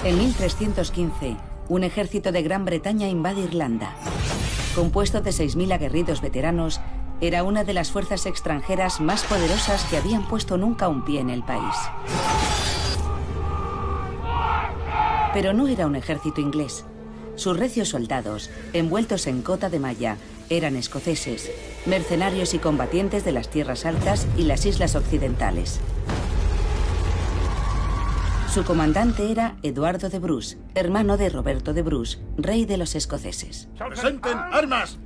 En 1315, un ejército de Gran Bretaña invade Irlanda. Compuesto de 6.000 aguerridos veteranos, era una de las fuerzas extranjeras más poderosas que habían puesto nunca un pie en el país. Pero no era un ejército inglés. Sus recios soldados, envueltos en cota de malla, eran escoceses, mercenarios y combatientes de las tierras altas y las islas occidentales. Su comandante era Eduardo de Bruce, hermano de Roberto de Bruce, rey de los escoceses. ¡Presenten armas!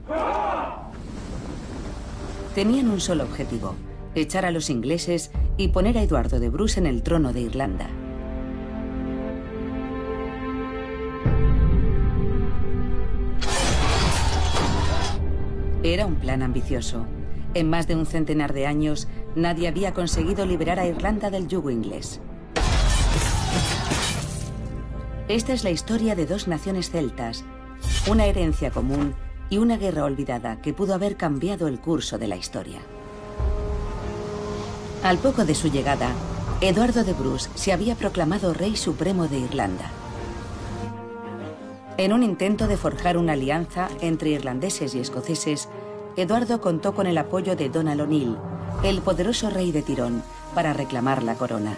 Tenían un solo objetivo: echar a los ingleses y poner a Eduardo de Bruce en el trono de Irlanda. Era un plan ambicioso. En más de un centenar de años, nadie había conseguido liberar a Irlanda del yugo inglés. Esta es la historia de dos naciones celtas, una herencia común y una guerra olvidada que pudo haber cambiado el curso de la historia. Al poco de su llegada, Eduardo de Bruce se había proclamado rey supremo de Irlanda. En un intento de forjar una alianza entre irlandeses y escoceses, Eduardo contó con el apoyo de Donald O'Neill, el poderoso rey de Tirón, para reclamar la corona.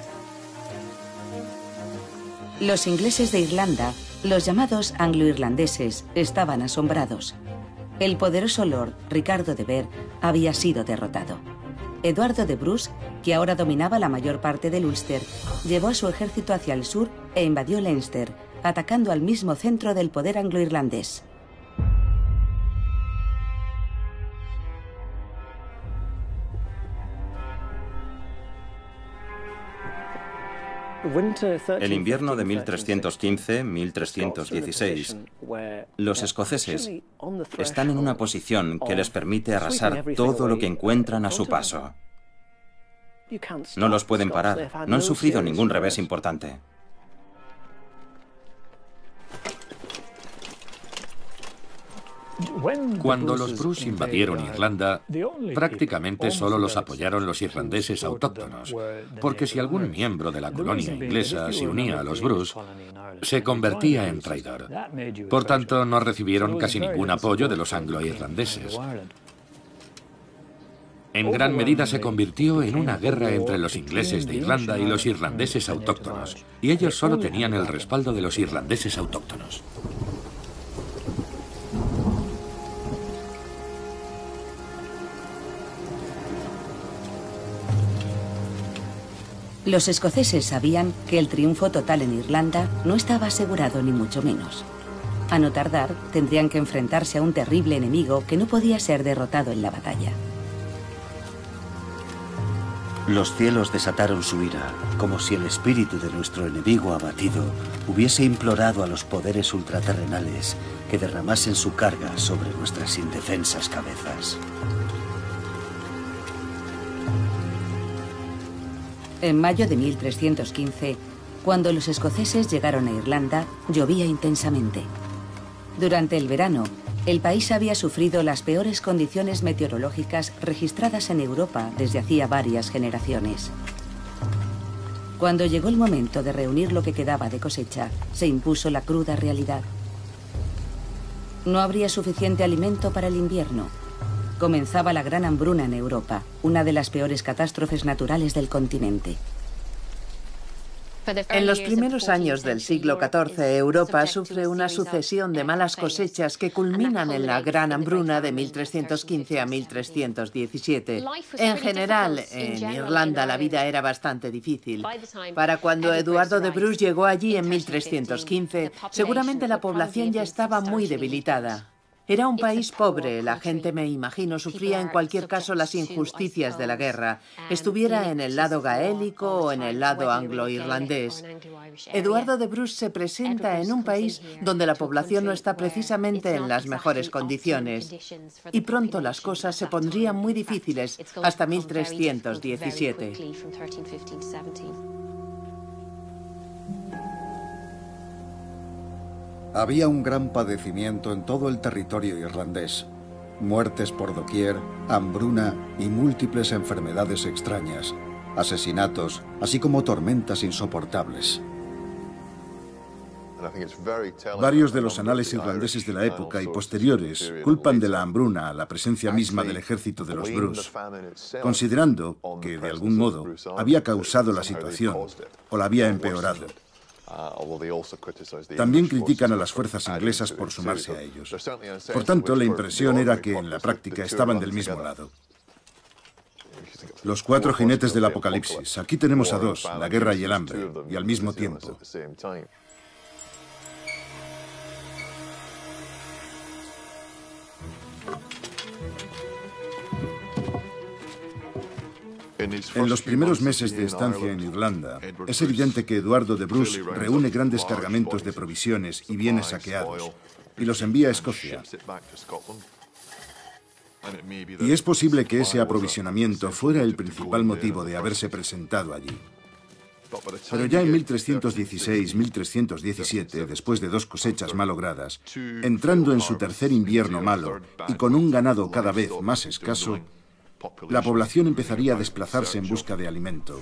Los ingleses de Irlanda, los llamados anglo-irlandeses, estaban asombrados. El poderoso lord Ricardo de Vere había sido derrotado. Eduardo de Bruce, que ahora dominaba la mayor parte del Ulster, llevó a su ejército hacia el sur e invadió Leinster, atacando al mismo centro del poder anglo-irlandés. El invierno de 1315-1316, los escoceses están en una posición que les permite arrasar todo lo que encuentran a su paso. No los pueden parar, no han sufrido ningún revés importante. Cuando los Bruce invadieron Irlanda, prácticamente solo los apoyaron los irlandeses autóctonos, porque si algún miembro de la colonia inglesa se unía a los Bruce, se convertía en traidor. Por tanto, no recibieron casi ningún apoyo de los anglo-irlandeses. En gran medida se convirtió en una guerra entre los ingleses de Irlanda y los irlandeses autóctonos, y ellos solo tenían el respaldo de los irlandeses autóctonos. Los escoceses sabían que el triunfo total en Irlanda no estaba asegurado ni mucho menos. A no tardar, tendrían que enfrentarse a un terrible enemigo que no podía ser derrotado en la batalla. Los cielos desataron su ira, como si el espíritu de nuestro enemigo abatido hubiese implorado a los poderes ultraterrenales que derramasen su carga sobre nuestras indefensas cabezas. En mayo de 1315, cuando los escoceses llegaron a Irlanda, llovía intensamente. Durante el verano, el país había sufrido las peores condiciones meteorológicas registradas en Europa desde hacía varias generaciones. Cuando llegó el momento de reunir lo que quedaba de cosecha, se impuso la cruda realidad. No habría suficiente alimento para el invierno. Comenzaba la gran hambruna en Europa, una de las peores catástrofes naturales del continente. En los primeros años del siglo XIV, Europa sufre una sucesión de malas cosechas que culminan en la Gran Hambruna de 1315 a 1317. En general, en Irlanda la vida era bastante difícil. Para cuando Eduardo de Bruce llegó allí en 1315, seguramente la población ya estaba muy debilitada. Era un país pobre, la gente, me imagino, sufría en cualquier caso las injusticias de la guerra, estuviera en el lado gaélico o en el lado anglo-irlandés. Eduardo de Bruce se presenta en un país donde la población no está precisamente en las mejores condiciones, y pronto las cosas se pondrían muy difíciles hasta 1317. Había un gran padecimiento en todo el territorio irlandés. Muertes por doquier, hambruna y múltiples enfermedades extrañas, asesinatos, así como tormentas insoportables. Varios de los anales irlandeses de la época y posteriores culpan de la hambruna a la presencia misma del ejército de los Bruce, considerando que, de algún modo, había causado la situación o la había empeorado. También critican a las fuerzas inglesas por sumarse a ellos. Por tanto, la impresión era que, en la práctica, estaban del mismo lado. Los 4 jinetes del apocalipsis. Aquí tenemos a 2, la guerra y el hambre, y al mismo tiempo. En los primeros meses de estancia en Irlanda, es evidente que Eduardo de Bruce reúne grandes cargamentos de provisiones y bienes saqueados y los envía a Escocia. Y es posible que ese aprovisionamiento fuera el principal motivo de haberse presentado allí. Pero ya en 1316-1317, después de 2 cosechas malogradas, entrando en su tercer invierno malo y con un ganado cada vez más escaso, la población empezaría a desplazarse en busca de alimento.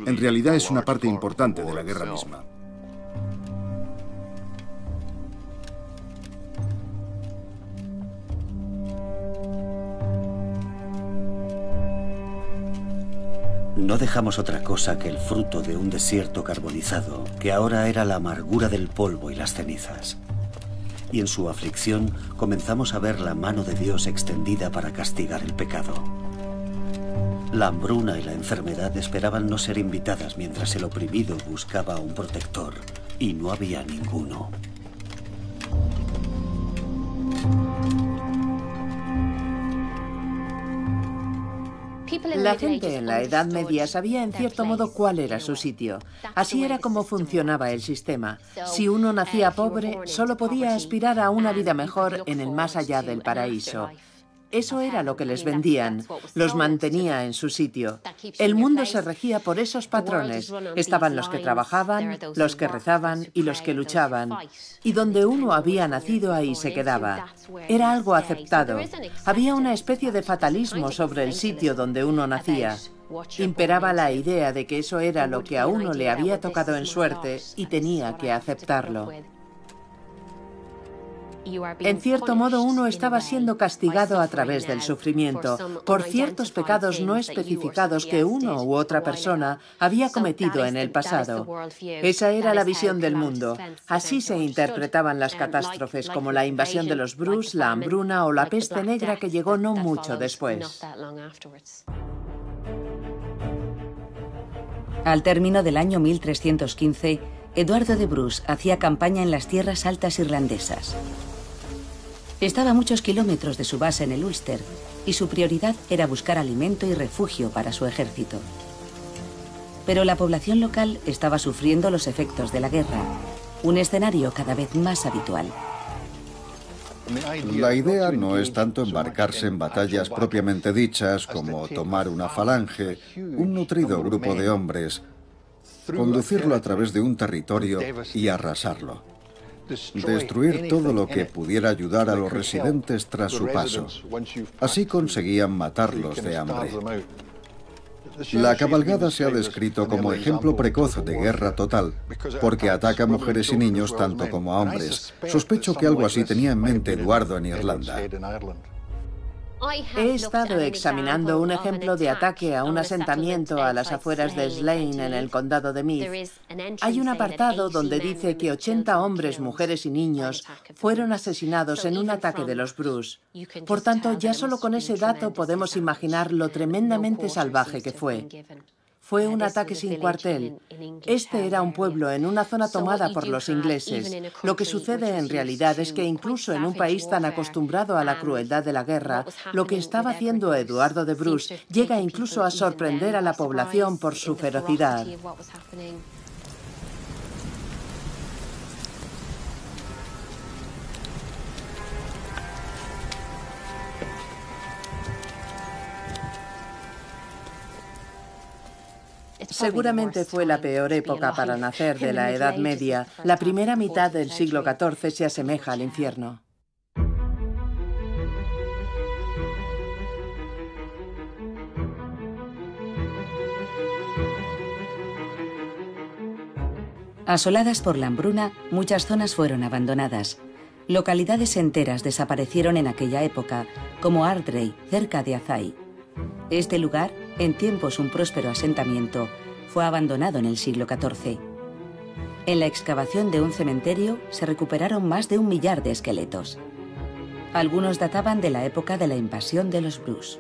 En realidad es una parte importante de la guerra misma. No dejamos otra cosa que el fruto de un desierto carbonizado, que ahora era la amargura del polvo y las cenizas. Y en su aflicción comenzamos a ver la mano de Dios extendida para castigar el pecado. La hambruna y la enfermedad esperaban no ser invitadas mientras el oprimido buscaba un protector, y no había ninguno. La gente en la Edad Media sabía en cierto modo cuál era su sitio. Así era como funcionaba el sistema. Si uno nacía pobre, solo podía aspirar a una vida mejor en el más allá del paraíso. Eso era lo que les vendían, los mantenía en su sitio. El mundo se regía por esos patrones. Estaban los que trabajaban, los que rezaban y los que luchaban. Y donde uno había nacido, ahí se quedaba. Era algo aceptado. Había una especie de fatalismo sobre el sitio donde uno nacía. Imperaba la idea de que eso era lo que a uno le había tocado en suerte y tenía que aceptarlo. En cierto modo, uno estaba siendo castigado a través del sufrimiento por ciertos pecados no especificados que uno u otra persona había cometido en el pasado. Esa era la visión del mundo. Así se interpretaban las catástrofes como la invasión de los Bruce, la hambruna o la peste negra que llegó no mucho después. Al término del año 1315, Eduardo de Bruce hacía campaña en las tierras altas irlandesas. Estaba a muchos kilómetros de su base en el Ulster y su prioridad era buscar alimento y refugio para su ejército. Pero la población local estaba sufriendo los efectos de la guerra, un escenario cada vez más habitual. La idea no es tanto embarcarse en batallas propiamente dichas como tomar una falange, un nutrido grupo de hombres, conducirlo a través de un territorio y arrasarlo. Destruir todo lo que pudiera ayudar a los residentes tras su paso. Así conseguían matarlos de hambre. La cabalgada se ha descrito como ejemplo precoz de guerra total, porque ataca a mujeres y niños tanto como a hombres. Sospecho que algo así tenía en mente Eduardo en Irlanda. He estado examinando un ejemplo de ataque a un asentamiento a las afueras de Slane, en el condado de Meath. Hay un apartado donde dice que 80 hombres, mujeres y niños fueron asesinados en un ataque de los Bruce. Por tanto, ya solo con ese dato podemos imaginar lo tremendamente salvaje que fue. Fue un ataque sin cuartel. Este era un pueblo en una zona tomada por los ingleses. Lo que sucede en realidad es que incluso en un país tan acostumbrado a la crueldad de la guerra, lo que estaba haciendo Eduardo de Bruce llega incluso a sorprender a la población por su ferocidad. Seguramente fue la peor época para nacer de la Edad Media. La primera mitad del siglo XIV se asemeja al infierno. Asoladas por la hambruna, muchas zonas fueron abandonadas. Localidades enteras desaparecieron en aquella época, como Ardray, cerca de Azai. Este lugar, en tiempos un próspero asentamiento, fue abandonado en el siglo XIV. En la excavación de un cementerio se recuperaron más de 1 millar de esqueletos. Algunos databan de la época de la invasión de los Bruce.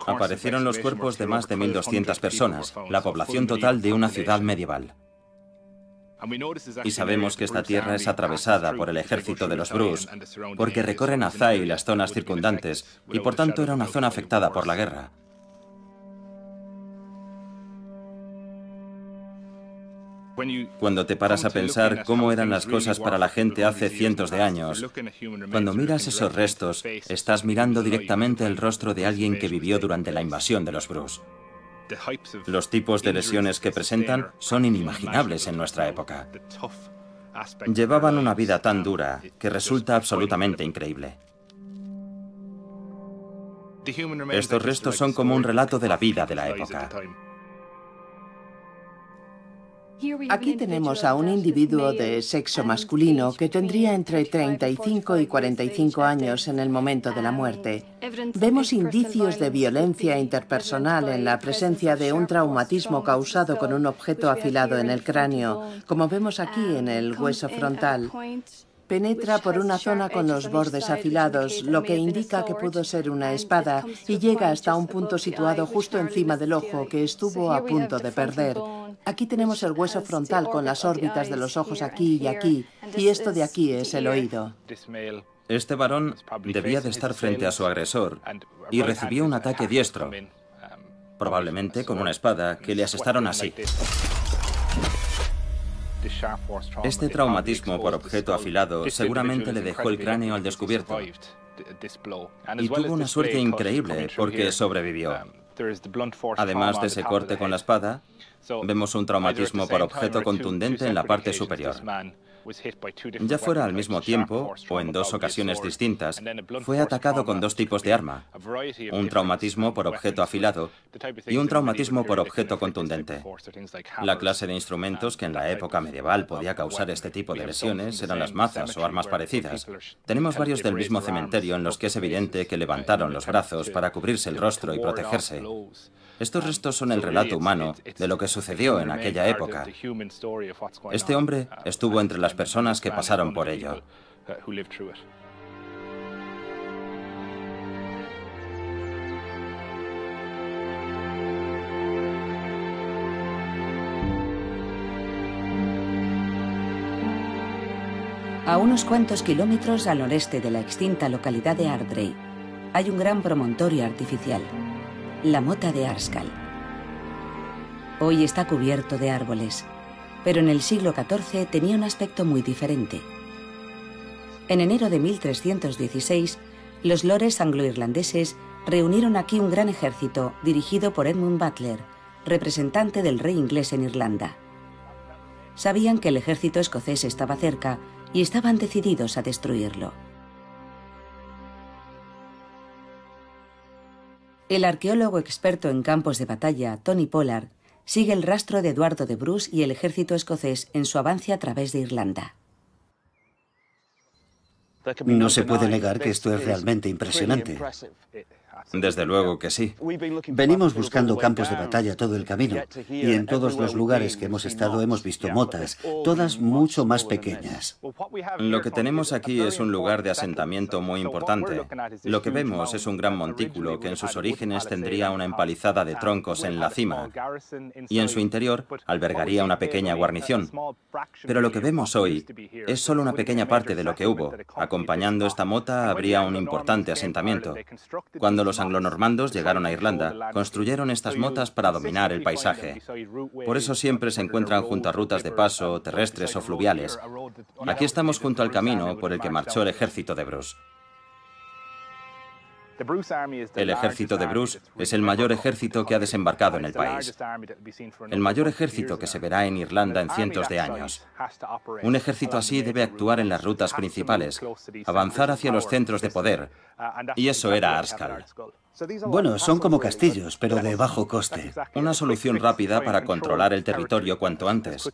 Aparecieron los cuerpos de más de 1.200 personas, la población total de una ciudad medieval. Y sabemos que esta tierra es atravesada por el ejército de los Bruce, porque recorren Azai y las zonas circundantes, y por tanto era una zona afectada por la guerra. Cuando te paras a pensar cómo eran las cosas para la gente hace cientos de años, cuando miras esos restos, estás mirando directamente el rostro de alguien que vivió durante la invasión de los Bruce. Los tipos de lesiones que presentan son inimaginables en nuestra época. Llevaban una vida tan dura que resulta absolutamente increíble. Estos restos son como un relato de la vida de la época. Aquí tenemos a un individuo de sexo masculino que tendría entre 35 y 45 años en el momento de la muerte. Vemos indicios de violencia interpersonal en la presencia de un traumatismo causado con un objeto afilado en el cráneo, como vemos aquí en el hueso frontal. Penetra por una zona con los bordes afilados, lo que indica que pudo ser una espada, y llega hasta un punto situado justo encima del ojo que estuvo a punto de perder. Aquí tenemos el hueso frontal con las órbitas de los ojos aquí y aquí, y esto de aquí es el oído. Este varón debía de estar frente a su agresor y recibió un ataque diestro, probablemente con una espada, que le asestaron así. Este traumatismo por objeto afilado seguramente le dejó el cráneo al descubierto. Y tuvo una suerte increíble porque sobrevivió. Además de ese corte con la espada, vemos un traumatismo por objeto contundente en la parte superior. Ya fuera al mismo tiempo, o en 2 ocasiones distintas, fue atacado con 2 tipos de arma, un traumatismo por objeto afilado y un traumatismo por objeto contundente. La clase de instrumentos que en la época medieval podía causar este tipo de lesiones eran las mazas o armas parecidas. Tenemos varios del mismo cementerio en los que es evidente que levantaron los brazos para cubrirse el rostro y protegerse. Estos restos son el relato humano de lo que sucedió en aquella época. Este hombre estuvo entre las personas que pasaron por ello. A unos cuantos kilómetros al noreste de la extinta localidad de Ardray, hay un gran promontorio artificial, la Mota de Arskal. Hoy está cubierto de árboles, pero en el siglo XIV tenía un aspecto muy diferente. En enero de 1316, los lores anglo-irlandeses reunieron aquí un gran ejército dirigido por Edmund Butler, representante del rey inglés en Irlanda. Sabían que el ejército escocés estaba cerca y estaban decididos a destruirlo. El arqueólogo experto en campos de batalla, Tony Pollard, sigue el rastro de Eduardo de Bruce y el ejército escocés en su avance a través de Irlanda. No se puede negar que esto es realmente impresionante. Desde luego que sí. Venimos buscando campos de batalla todo el camino, y en todos los lugares que hemos estado hemos visto motas, todas mucho más pequeñas. Lo que tenemos aquí es un lugar de asentamiento muy importante. Lo que vemos es un gran montículo que en sus orígenes tendría una empalizada de troncos en la cima, y en su interior albergaría una pequeña guarnición. Pero lo que vemos hoy es solo una pequeña parte de lo que hubo. Acompañando esta mota habría un importante asentamiento. Cuando los anglonormandos llegaron a Irlanda, construyeron estas motas para dominar el paisaje. Por eso siempre se encuentran junto a rutas de paso, terrestres o fluviales. Aquí estamos junto al camino por el que marchó el ejército de Bruce. El ejército de Bruce es el mayor ejército que ha desembarcado en el país. El mayor ejército que se verá en Irlanda en cientos de años. Un ejército así debe actuar en las rutas principales, avanzar hacia los centros de poder. Y eso era Arscall. Bueno, son como castillos, pero de bajo coste. Una solución rápida para controlar el territorio cuanto antes.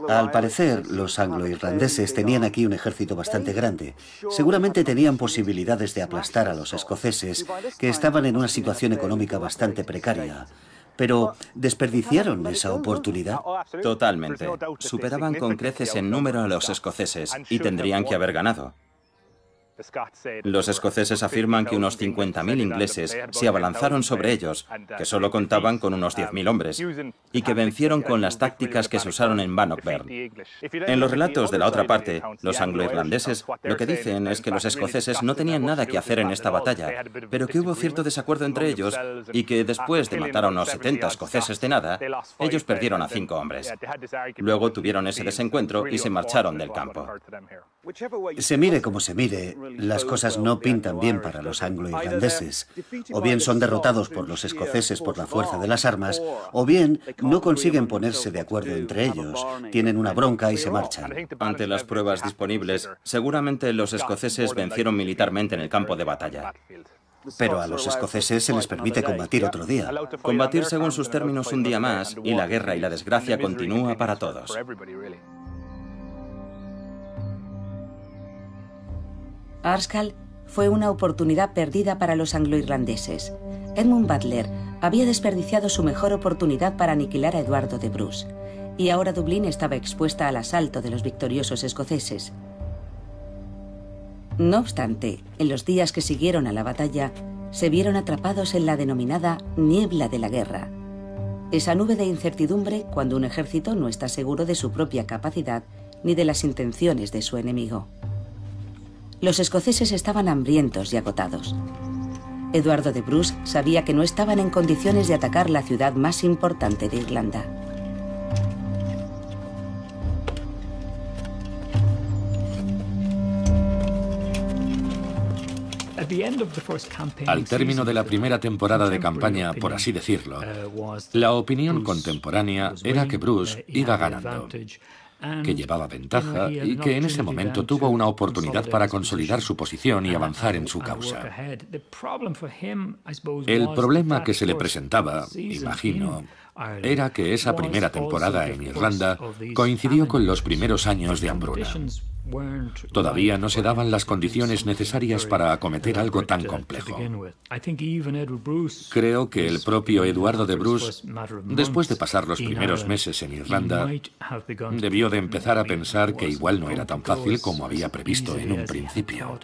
Al parecer, los anglo-irlandeses tenían aquí un ejército bastante grande. Seguramente tenían posibilidades de aplastar a los escoceses, que estaban en una situación económica bastante precaria. Pero, ¿desperdiciaron esa oportunidad? Totalmente. Superaban con creces en número a los escoceses y tendrían que haber ganado. Los escoceses afirman que unos 50.000 ingleses se abalanzaron sobre ellos, que solo contaban con unos 10.000 hombres, y que vencieron con las tácticas que se usaron en Bannockburn. En los relatos de la otra parte, los anglo-irlandeses lo que dicen es que los escoceses no tenían nada que hacer en esta batalla, pero que hubo cierto desacuerdo entre ellos y que después de matar a unos 70 escoceses de nada, ellos perdieron a 5 hombres. Luego tuvieron ese desencuentro y se marcharon del campo. Se mire como se mire, las cosas no pintan bien para los anglo-irlandeses. O bien son derrotados por los escoceses por la fuerza de las armas, o bien no consiguen ponerse de acuerdo entre ellos, tienen una bronca y se marchan. Ante las pruebas disponibles, seguramente los escoceses vencieron militarmente en el campo de batalla. Pero a los escoceses se les permite combatir otro día. Combatir según sus términos un día más, y la guerra y la desgracia continúa para todos. Arscall fue una oportunidad perdida para los anglo-irlandeses. Edmund Butler había desperdiciado su mejor oportunidad para aniquilar a Eduardo de Bruce, y ahora Dublín estaba expuesta al asalto de los victoriosos escoceses. No obstante, en los días que siguieron a la batalla, se vieron atrapados en la denominada niebla de la guerra. Esa nube de incertidumbre cuando un ejército no está seguro de su propia capacidad ni de las intenciones de su enemigo. Los escoceses estaban hambrientos y agotados. Eduardo de Bruce sabía que no estaban en condiciones de atacar la ciudad más importante de Irlanda. Al término de la primera temporada de campaña, por así decirlo, la opinión contemporánea era que Bruce iba ganando, que llevaba ventaja y que en ese momento tuvo una oportunidad para consolidar su posición y avanzar en su causa. El problema que se le presentaba, imagino, era que esa primera temporada en Irlanda coincidió con los primeros años de hambruna. Todavía no se daban las condiciones necesarias para acometer algo tan complejo. Creo que el propio Eduardo de Bruce, después de pasar los primeros meses en Irlanda, debió de empezar a pensar que igual no era tan fácil como había previsto en un principio.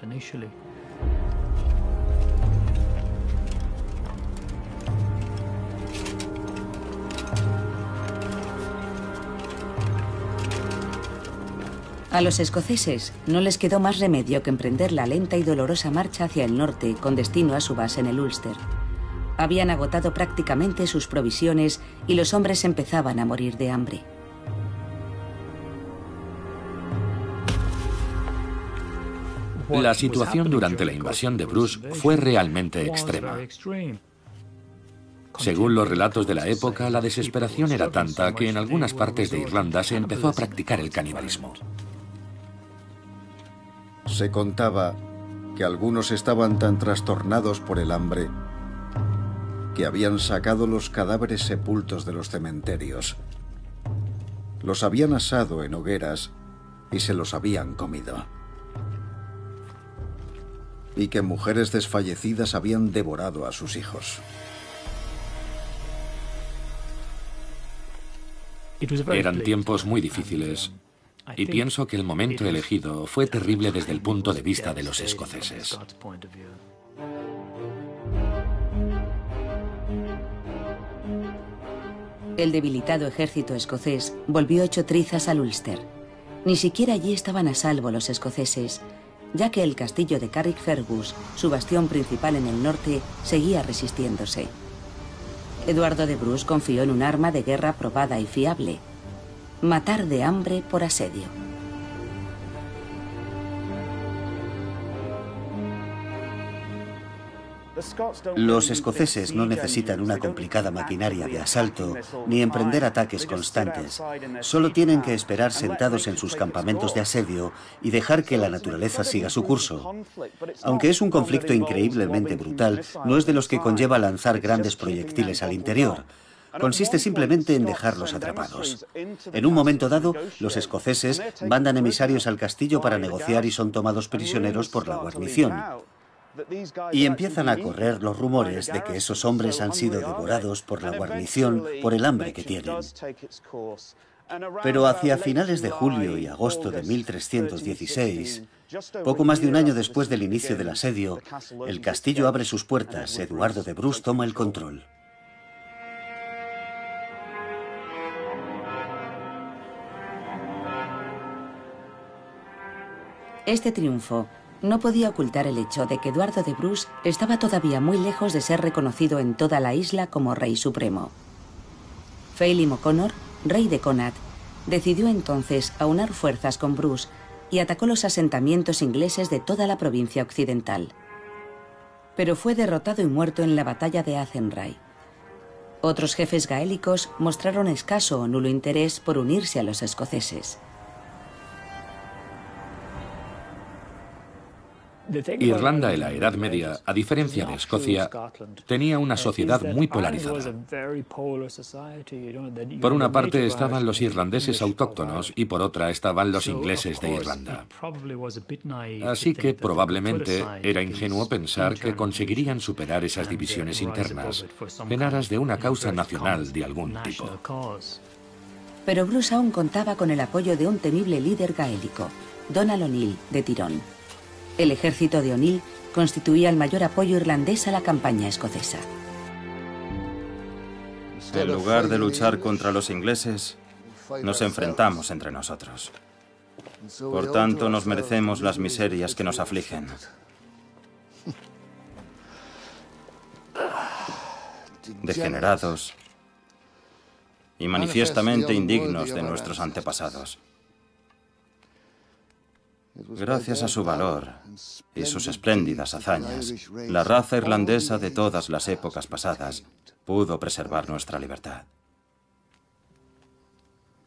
A los escoceses no les quedó más remedio que emprender la lenta y dolorosa marcha hacia el norte con destino a su base en el Ulster. Habían agotado prácticamente sus provisiones y los hombres empezaban a morir de hambre. La situación durante la invasión de Bruce fue realmente extrema. Según los relatos de la época, la desesperación era tanta que en algunas partes de Irlanda se empezó a practicar el canibalismo. Se contaba que algunos estaban tan trastornados por el hambre que habían sacado los cadáveres sepultos de los cementerios. Los habían asado en hogueras y se los habían comido. Y que mujeres desfallecidas habían devorado a sus hijos. Eran tiempos muy difíciles y pienso que el momento elegido fue terrible desde el punto de vista de los escoceses. El debilitado ejército escocés volvió hecho trizas al Ulster. Ni siquiera allí estaban a salvo los escoceses, ya que el castillo de Carrickfergus, su bastión principal en el norte, seguía resistiéndose. Eduardo de Bruce confió en un arma de guerra probada y fiable: matar de hambre por asedio. Los escoceses no necesitan una complicada maquinaria de asalto ni emprender ataques constantes. Solo tienen que esperar sentados en sus campamentos de asedio y dejar que la naturaleza siga su curso. Aunque es un conflicto increíblemente brutal, no es de los que conlleva lanzar grandes proyectiles al interior. Consiste simplemente en dejarlos atrapados. En un momento dado, los escoceses mandan emisarios al castillo para negociar y son tomados prisioneros por la guarnición. Y empiezan a correr los rumores de que esos hombres han sido devorados por la guarnición por el hambre que tienen. Pero hacia finales de julio y agosto de 1316, poco más de un año después del inicio del asedio, el castillo abre sus puertas, Eduardo de Bruce toma el control. Este triunfo no podía ocultar el hecho de que Eduardo de Bruce estaba todavía muy lejos de ser reconocido en toda la isla como rey supremo. Felim O'Connor, rey de Connacht, decidió entonces aunar fuerzas con Bruce y atacó los asentamientos ingleses de toda la provincia occidental. Pero fue derrotado y muerto en la batalla de Athenry. Otros jefes gaélicos mostraron escaso o nulo interés por unirse a los escoceses. Irlanda en la Edad Media, a diferencia de Escocia, tenía una sociedad muy polarizada. Por una parte estaban los irlandeses autóctonos y por otra estaban los ingleses de Irlanda. Así que probablemente era ingenuo pensar que conseguirían superar esas divisiones internas en aras de una causa nacional de algún tipo. Pero Bruce aún contaba con el apoyo de un temible líder gaélico, Donald O'Neill de Tyrone. El ejército de O'Neill constituía el mayor apoyo irlandés a la campaña escocesa. En lugar de luchar contra los ingleses, nos enfrentamos entre nosotros. Por tanto, nos merecemos las miserias que nos afligen. Degenerados y manifiestamente indignos de nuestros antepasados. Gracias a su valor y sus espléndidas hazañas, la raza irlandesa de todas las épocas pasadas pudo preservar nuestra libertad.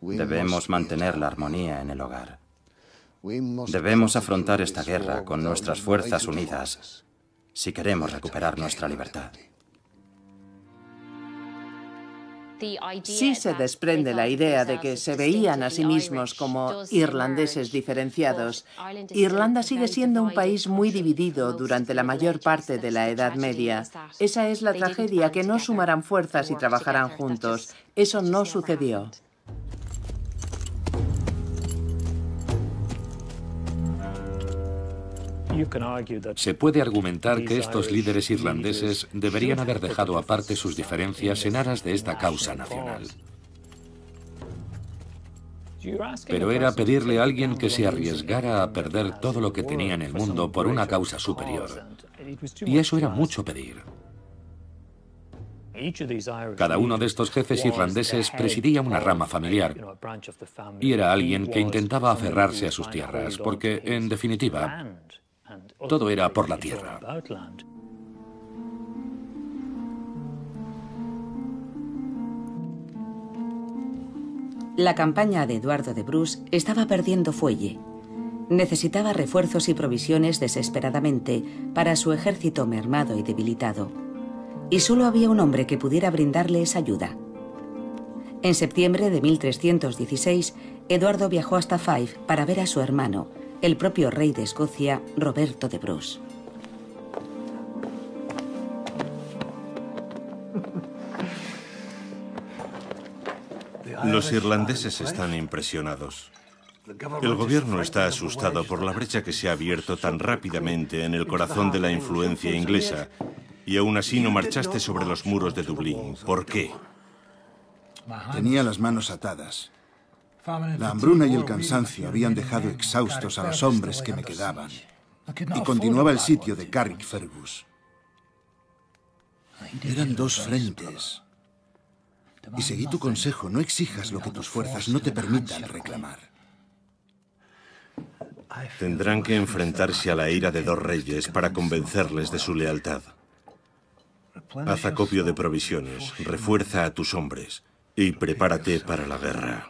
Debemos mantener la armonía en el hogar. Debemos afrontar esta guerra con nuestras fuerzas unidas si queremos recuperar nuestra libertad. Sí se desprende la idea de que se veían a sí mismos como irlandeses diferenciados. Irlanda sigue siendo un país muy dividido durante la mayor parte de la Edad Media. Esa es la tragedia, que no sumarán fuerzas y trabajarán juntos. Eso no sucedió. Se puede argumentar que estos líderes irlandeses deberían haber dejado aparte sus diferencias en aras de esta causa nacional. Pero era pedirle a alguien que se arriesgara a perder todo lo que tenía en el mundo por una causa superior. Y eso era mucho pedir. Cada uno de estos jefes irlandeses presidía una rama familiar y era alguien que intentaba aferrarse a sus tierras, porque, en definitiva, todo era por la tierra. La campaña de Eduardo de Bruce estaba perdiendo fuelle. Necesitaba refuerzos y provisiones desesperadamente para su ejército mermado y debilitado. Y solo había un hombre que pudiera brindarle esa ayuda. En septiembre de 1316, Eduardo viajó hasta Fife para ver a su hermano, el propio rey de Escocia, Roberto de Bruce. Los irlandeses están impresionados. El gobierno está asustado por la brecha que se ha abierto tan rápidamente en el corazón de la influencia inglesa, y aún así no marchaste sobre los muros de Dublín. ¿Por qué? Tenía las manos atadas. La hambruna y el cansancio habían dejado exhaustos a los hombres que me quedaban. Y continuaba el sitio de Carrickfergus. Eran dos frentes. Y seguí tu consejo, no exijas lo que tus fuerzas no te permitan reclamar. Tendrán que enfrentarse a la ira de dos reyes para convencerles de su lealtad. Haz acopio de provisiones, refuerza a tus hombres y prepárate para la guerra.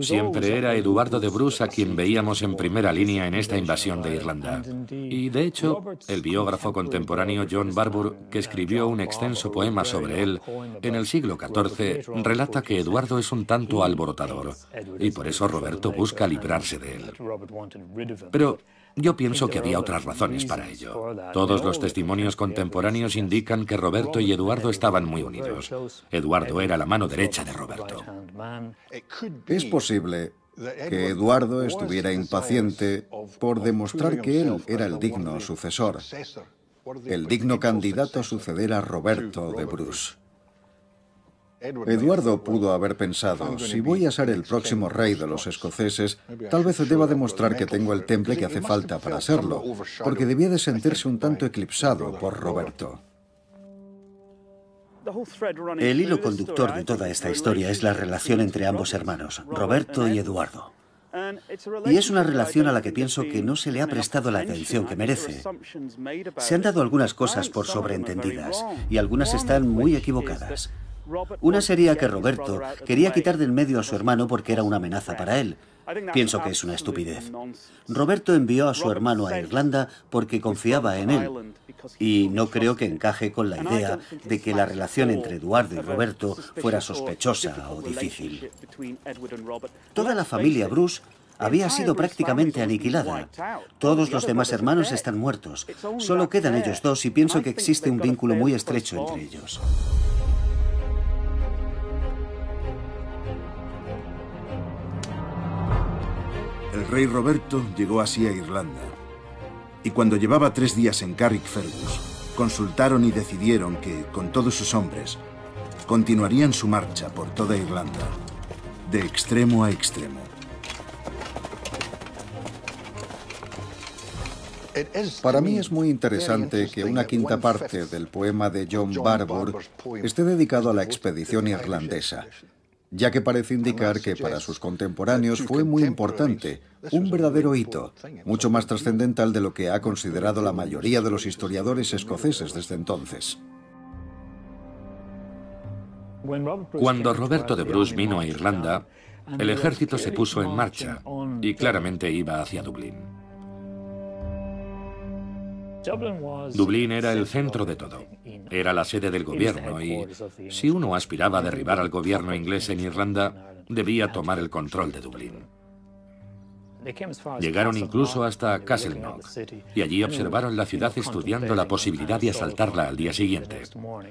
Siempre era Eduardo de Bruce a quien veíamos en primera línea en esta invasión de Irlanda. Y de hecho, el biógrafo contemporáneo John Barbour, que escribió un extenso poema sobre él en el siglo XIV, relata que Eduardo es un tanto alborotador, y por eso Roberto busca librarse de él. Pero yo pienso que había otras razones para ello. Todos los testimonios contemporáneos indican que Roberto y Eduardo estaban muy unidos. Eduardo era la mano derecha de Roberto. Es posible que Eduardo estuviera impaciente por demostrar que él era el digno sucesor, el digno candidato a suceder a Roberto de Bruce. Eduardo pudo haber pensado, si voy a ser el próximo rey de los escoceses, tal vez deba demostrar que tengo el temple que hace falta para serlo, porque debía de sentirse un tanto eclipsado por Roberto. El hilo conductor de toda esta historia es la relación entre ambos hermanos, Roberto y Eduardo. Y es una relación a la que pienso que no se le ha prestado la atención que merece. Se han dado algunas cosas por sobreentendidas y algunas están muy equivocadas. Una sería que Roberto quería quitar del medio a su hermano porque era una amenaza para él. Pienso que es una estupidez. Roberto envió a su hermano a Irlanda porque confiaba en él. Y no creo que encaje con la idea de que la relación entre Eduardo y Roberto fuera sospechosa o difícil. Toda la familia Bruce había sido prácticamente aniquilada. Todos los demás hermanos están muertos. Solo quedan ellos dos y pienso que existe un vínculo muy estrecho entre ellos. El rey Roberto llegó así a Irlanda. Y cuando llevaba 3 días en Carrickfergus, consultaron y decidieron que, con todos sus hombres, continuarían su marcha por toda Irlanda, de extremo a extremo. Para mí es muy interesante que una quinta parte del poema de John Barbour esté dedicado a la expedición irlandesa, ya que parece indicar que para sus contemporáneos fue muy importante, un verdadero hito, mucho más trascendental de lo que ha considerado la mayoría de los historiadores escoceses desde entonces. Cuando Roberto de Bruce vino a Irlanda, el ejército se puso en marcha y claramente iba hacia Dublín. Dublín era el centro de todo. Era la sede del gobierno y, si uno aspiraba a derribar al gobierno inglés en Irlanda, debía tomar el control de Dublín. Llegaron incluso hasta Castleknock y allí observaron la ciudad estudiando la posibilidad de asaltarla al día siguiente.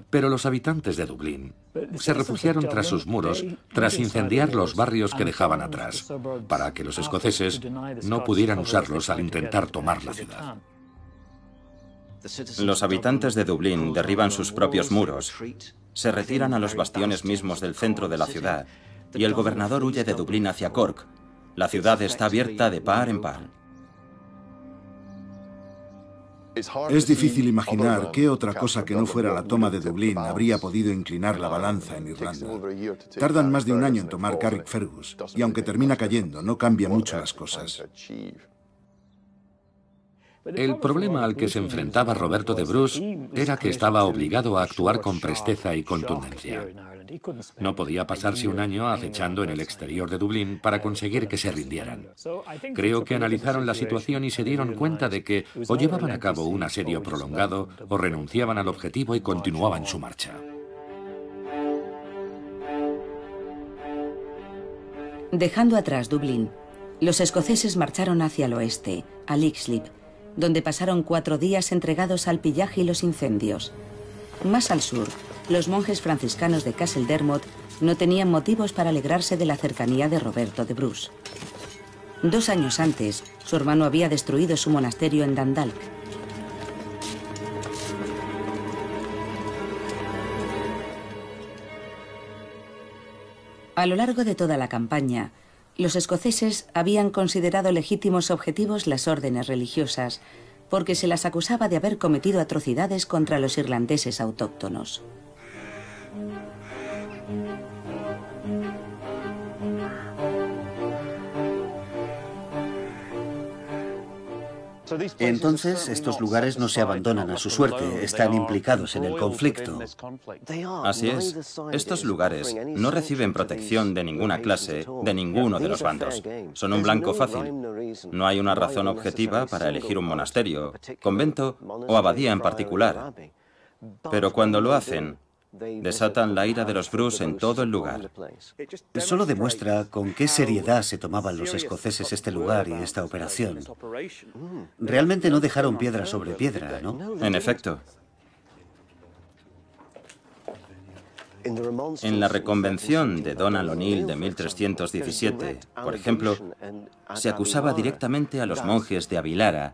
Pero los habitantes de Dublín se refugiaron tras sus muros tras incendiar los barrios que dejaban atrás, para que los escoceses no pudieran usarlos al intentar tomar la ciudad. Los habitantes de Dublín derriban sus propios muros, se retiran a los bastiones mismos del centro de la ciudad y el gobernador huye de Dublín hacia Cork. La ciudad está abierta de par en par. Es difícil imaginar qué otra cosa que no fuera la toma de Dublín habría podido inclinar la balanza en Irlanda. Tardan más de un año en tomar Carrickfergus y aunque termina cayendo, no cambia mucho las cosas. El problema al que se enfrentaba Roberto de Bruce era que estaba obligado a actuar con presteza y contundencia. No podía pasarse un año acechando en el exterior de Dublín para conseguir que se rindieran. Creo que analizaron la situación y se dieron cuenta de que o llevaban a cabo un asedio prolongado o renunciaban al objetivo y continuaban su marcha. Dejando atrás Dublín, los escoceses marcharon hacia el oeste, a Leixlip, donde pasaron 4 días entregados al pillaje y los incendios. Más al sur, los monjes franciscanos de Castledermot no tenían motivos para alegrarse de la cercanía de Roberto de Bruce. 2 años antes, su hermano había destruido su monasterio en Dundalk. A lo largo de toda la campaña, los escoceses habían considerado legítimos objetivos las órdenes religiosas, porque se las acusaba de haber cometido atrocidades contra los irlandeses autóctonos. Entonces, estos lugares no se abandonan a su suerte, están implicados en el conflicto. Así es. Estos lugares no reciben protección de ninguna clase, de ninguno de los bandos. Son un blanco fácil. No hay una razón objetiva para elegir un monasterio, convento o abadía en particular. Pero cuando lo hacen, desatan la ira de los Bruce en todo el lugar. Solo demuestra con qué seriedad se tomaban los escoceses este lugar y esta operación. Realmente no dejaron piedra sobre piedra, ¿no? En efecto. En la reconvención de Donald O'Neill de 1317, por ejemplo, se acusaba directamente a los monjes de Avilara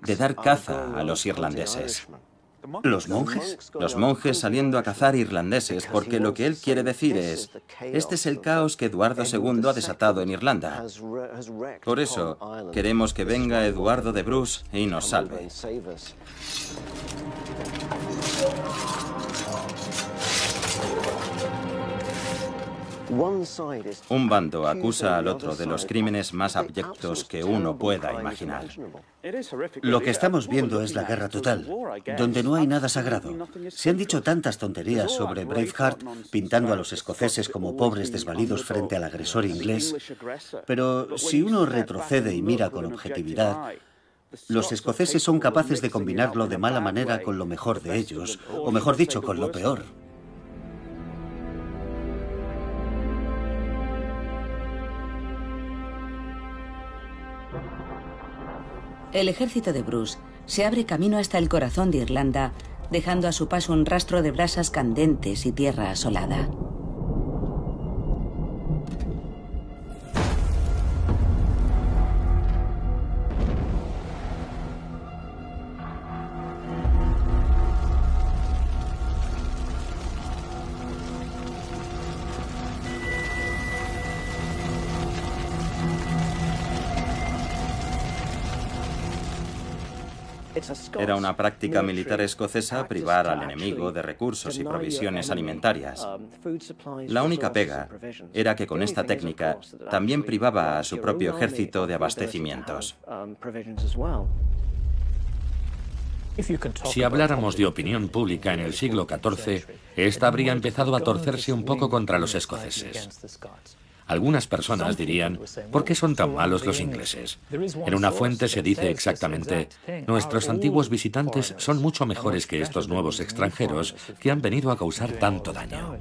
de dar caza a los irlandeses. ¿Los monjes? Los monjes saliendo a cazar irlandeses, porque lo que él quiere decir es, este es el caos que Eduardo II ha desatado en Irlanda. Por eso, queremos que venga Eduardo de Bruce y nos salve. Un bando acusa al otro de los crímenes más abyectos que uno pueda imaginar. Lo que estamos viendo es la guerra total, donde no hay nada sagrado. Se han dicho tantas tonterías sobre Braveheart, pintando a los escoceses como pobres desvalidos frente al agresor inglés. Pero si uno retrocede y mira con objetividad, los escoceses son capaces de combinarlo de mala manera con lo mejor de ellos, o mejor dicho, con lo peor. El ejército de Bruce se abre camino hasta el corazón de Irlanda, dejando a su paso un rastro de brasas candentes y tierra asolada. Era una práctica militar escocesa privar al enemigo de recursos y provisiones alimentarias. La única pega era que con esta técnica también privaba a su propio ejército de abastecimientos. Si habláramos de opinión pública en el siglo XIV, esta habría empezado a torcerse un poco contra los escoceses. Algunas personas dirían, ¿por qué son tan malos los ingleses? En una fuente se dice exactamente, nuestros antiguos visitantes son mucho mejores que estos nuevos extranjeros que han venido a causar tanto daño.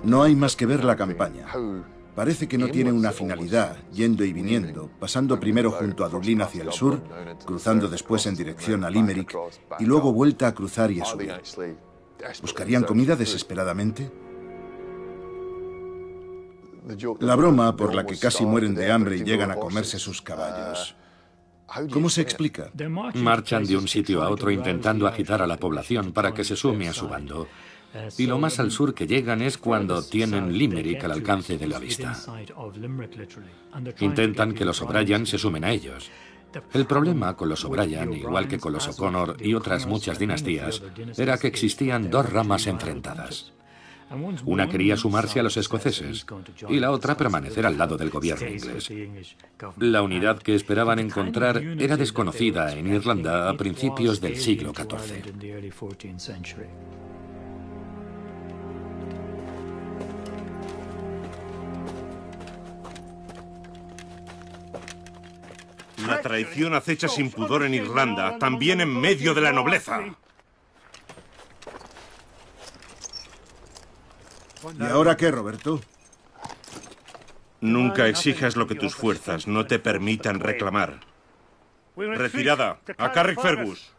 No hay más que ver la campaña. Parece que no tiene una finalidad, yendo y viniendo, pasando primero junto a Dublín hacia el sur, cruzando después en dirección a Limerick, y luego vuelta a cruzar y a subir. ¿Buscarían comida desesperadamente? La broma por la que casi mueren de hambre y llegan a comerse sus caballos. ¿Cómo se explica? Marchan de un sitio a otro intentando agitar a la población para que se sume a su bando. Y lo más al sur que llegan es cuando tienen Limerick al alcance de la vista. Intentan que los O'Brien se sumen a ellos. El problema con los O'Brien, igual que con los O'Connor y otras muchas dinastías, era que existían dos ramas enfrentadas. Una quería sumarse a los escoceses y la otra permanecer al lado del gobierno inglés. La unidad que esperaban encontrar era desconocida en Irlanda a principios del siglo XIV. La traición acecha sin pudor en Irlanda, también en medio de la nobleza. ¿Y ahora qué, Roberto? Nunca exijas lo que tus fuerzas no te permitan reclamar. Retirada, a Carrickfergus.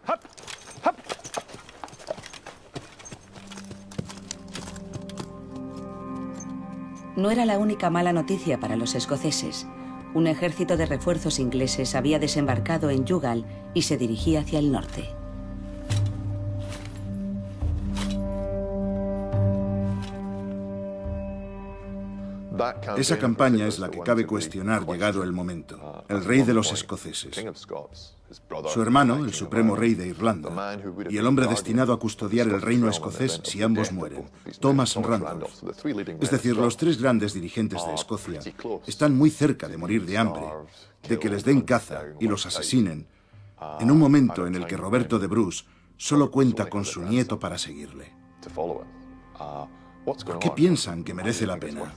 No era la única mala noticia para los escoceses. Un ejército de refuerzos ingleses había desembarcado en Youghal y se dirigía hacia el norte. Esa campaña es la que cabe cuestionar llegado el momento. El rey de los escoceses, su hermano, el supremo rey de Irlanda, y el hombre destinado a custodiar el reino escocés si ambos mueren, Thomas Randolph. Es decir, los tres grandes dirigentes de Escocia están muy cerca de morir de hambre, de que les den caza y los asesinen, en un momento en el que Roberto de Bruce solo cuenta con su nieto para seguirle. ¿Por qué piensan que merece la pena?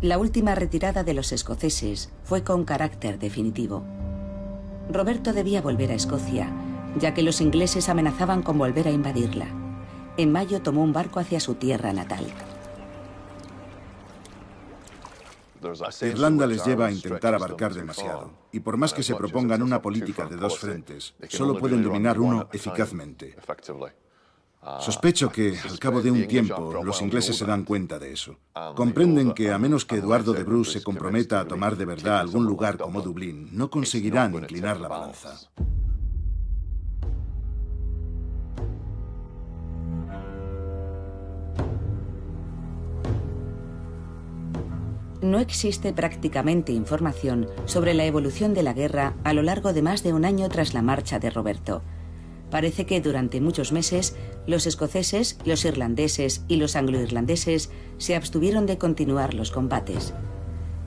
La última retirada de los escoceses fue con carácter definitivo. Roberto debía volver a Escocia, ya que los ingleses amenazaban con volver a invadirla. En mayo tomó un barco hacia su tierra natal. Irlanda les lleva a intentar abarcar demasiado, y por más que se propongan una política de dos frentes, solo pueden dominar uno eficazmente. Sospecho que, al cabo de un tiempo, los ingleses se dan cuenta de eso. Comprenden que, a menos que Eduardo de Bruce se comprometa a tomar de verdad algún lugar como Dublín, no conseguirán inclinar la balanza. No existe prácticamente información sobre la evolución de la guerra a lo largo de más de un año tras la marcha de Roberto. Parece que durante muchos meses los escoceses, los irlandeses y los anglo-irlandeses se abstuvieron de continuar los combates.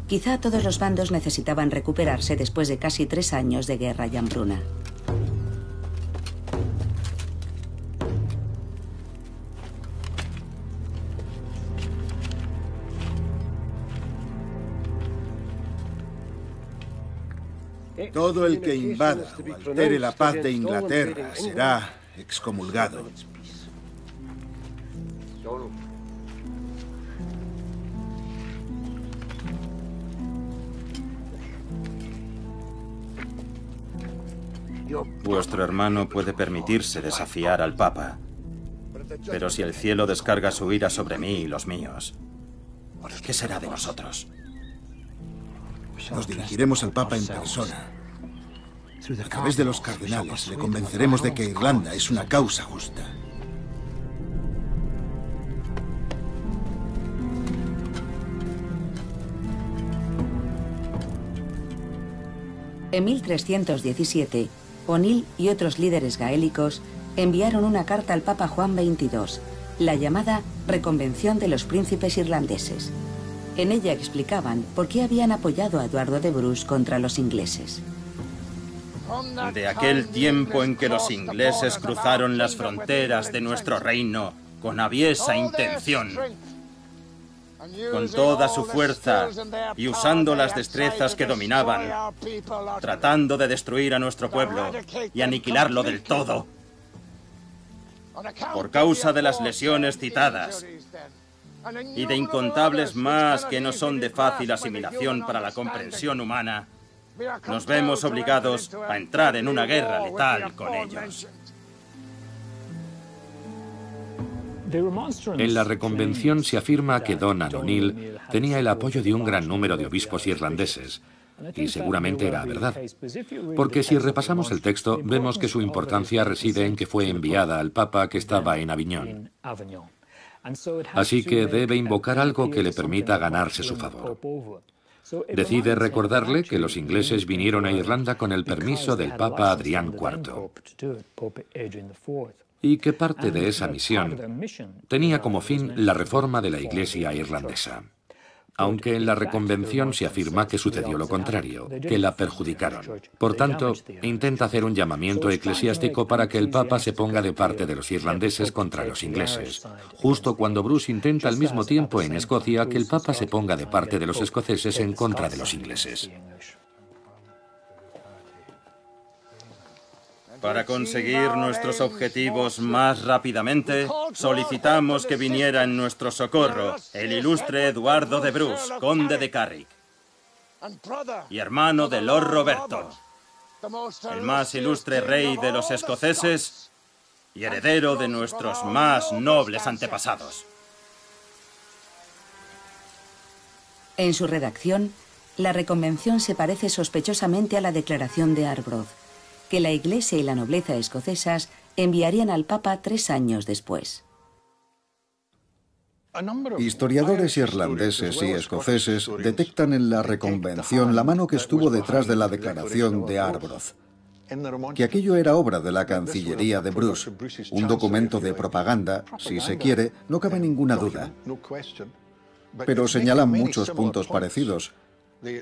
Quizá todos los bandos necesitaban recuperarse después de casi 3 años de guerra y hambruna. Todo el que invada o altere la paz de Inglaterra será excomulgado. Vuestro hermano puede permitirse desafiar al Papa, pero si el cielo descarga su ira sobre mí y los míos, ¿qué será de nosotros? Nos dirigiremos al Papa en persona. A través de los cardenales le convenceremos de que Irlanda es una causa justa. En 1317, O'Neill y otros líderes gaélicos enviaron una carta al Papa Juan XXII, la llamada Reconvención de los Príncipes Irlandeses. En ella explicaban por qué habían apoyado a Eduardo de Bruce contra los ingleses. De aquel tiempo en que los ingleses cruzaron las fronteras de nuestro reino con aviesa intención, con toda su fuerza y usando las destrezas que dominaban, tratando de destruir a nuestro pueblo y aniquilarlo del todo, por causa de las lesiones citadas y de incontables más que no son de fácil asimilación para la comprensión humana, nos vemos obligados a entrar en una guerra letal con ellos. En la reconvención se afirma que Donald O'Neill tenía el apoyo de un gran número de obispos irlandeses, y seguramente era verdad, porque si repasamos el texto vemos que su importancia reside en que fue enviada al Papa que estaba en Aviñón. Así que debe invocar algo que le permita ganarse su favor. Decide recordarle que los ingleses vinieron a Irlanda con el permiso del Papa Adrián IV y que parte de esa misión tenía como fin la reforma de la Iglesia irlandesa. Aunque en la reconvención se afirma que sucedió lo contrario, que la perjudicaron. Por tanto, intenta hacer un llamamiento eclesiástico para que el Papa se ponga de parte de los irlandeses contra los ingleses, justo cuando Bruce intenta al mismo tiempo en Escocia que el Papa se ponga de parte de los escoceses en contra de los ingleses. Para conseguir nuestros objetivos más rápidamente, solicitamos que viniera en nuestro socorro el ilustre Eduardo de Bruce, conde de Carrick, y hermano de Lord Roberto, el más ilustre rey de los escoceses y heredero de nuestros más nobles antepasados. En su redacción, la reconvención se parece sospechosamente a la declaración de Arbroath, que la Iglesia y la nobleza escocesas enviarían al Papa 3 años después. Historiadores irlandeses y escoceses detectan en la reconvención la mano que estuvo detrás de la declaración de Arbroath. Que aquello era obra de la Cancillería de Bruce, un documento de propaganda, si se quiere, no cabe ninguna duda. Pero señalan muchos puntos parecidos.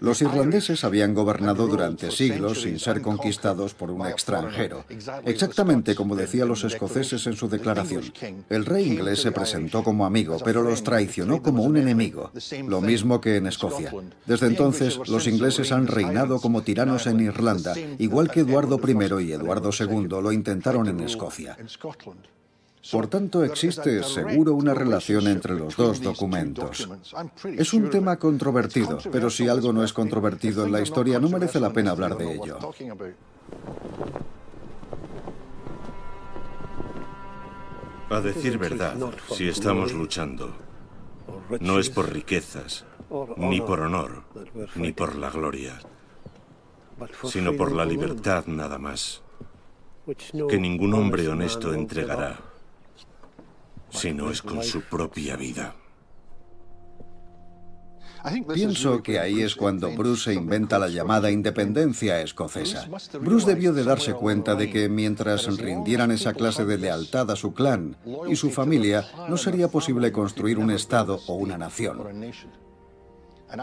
Los irlandeses habían gobernado durante siglos sin ser conquistados por un extranjero. Exactamente como decían los escoceses en su declaración. El rey inglés se presentó como amigo, pero los traicionó como un enemigo. Lo mismo que en Escocia. Desde entonces, los ingleses han reinado como tiranos en Irlanda, igual que Eduardo I y Eduardo II lo intentaron en Escocia. Por tanto, existe seguro una relación entre los dos documentos. Es un tema controvertido, pero si algo no es controvertido en la historia, no merece la pena hablar de ello. A decir verdad, si estamos luchando, no es por riquezas, ni por honor, ni por la gloria, sino por la libertad nada más, que ningún hombre honesto entregará, si no es con su propia vida. Pienso que ahí es cuando Bruce se inventa la llamada independencia escocesa. Bruce debió de darse cuenta de que mientras rindieran esa clase de lealtad a su clan y su familia, no sería posible construir un estado o una nación.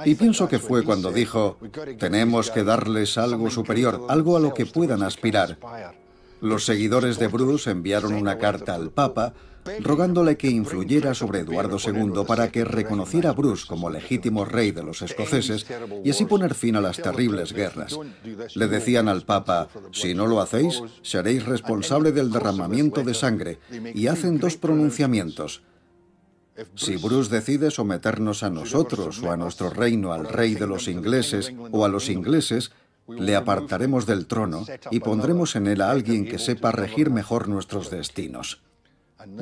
Y pienso que fue cuando dijo, tenemos que darles algo superior, algo a lo que puedan aspirar. Los seguidores de Bruce enviaron una carta al Papa rogándole que influyera sobre Eduardo II para que reconociera a Bruce como legítimo rey de los escoceses y así poner fin a las terribles guerras. Le decían al Papa, si no lo hacéis, seréis responsable del derramamiento de sangre, y hacen dos pronunciamientos. Si Bruce decide someternos a nosotros o a nuestro reino al rey de los ingleses o a los ingleses, le apartaremos del trono y pondremos en él a alguien que sepa regir mejor nuestros destinos.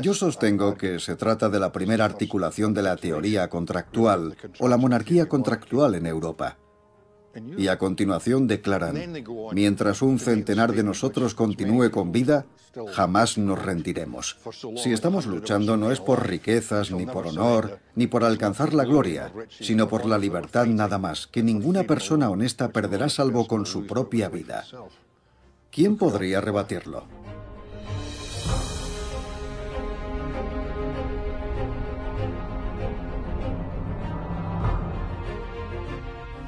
Yo sostengo que se trata de la primera articulación de la teoría contractual o la monarquía contractual en Europa. Y a continuación declaran, mientras un centenar de nosotros continúe con vida, jamás nos rendiremos. Si estamos luchando no es por riquezas, ni por honor, ni por alcanzar la gloria, sino por la libertad nada más, que ninguna persona honesta perderá salvo con su propia vida. ¿Quién podría rebatirlo?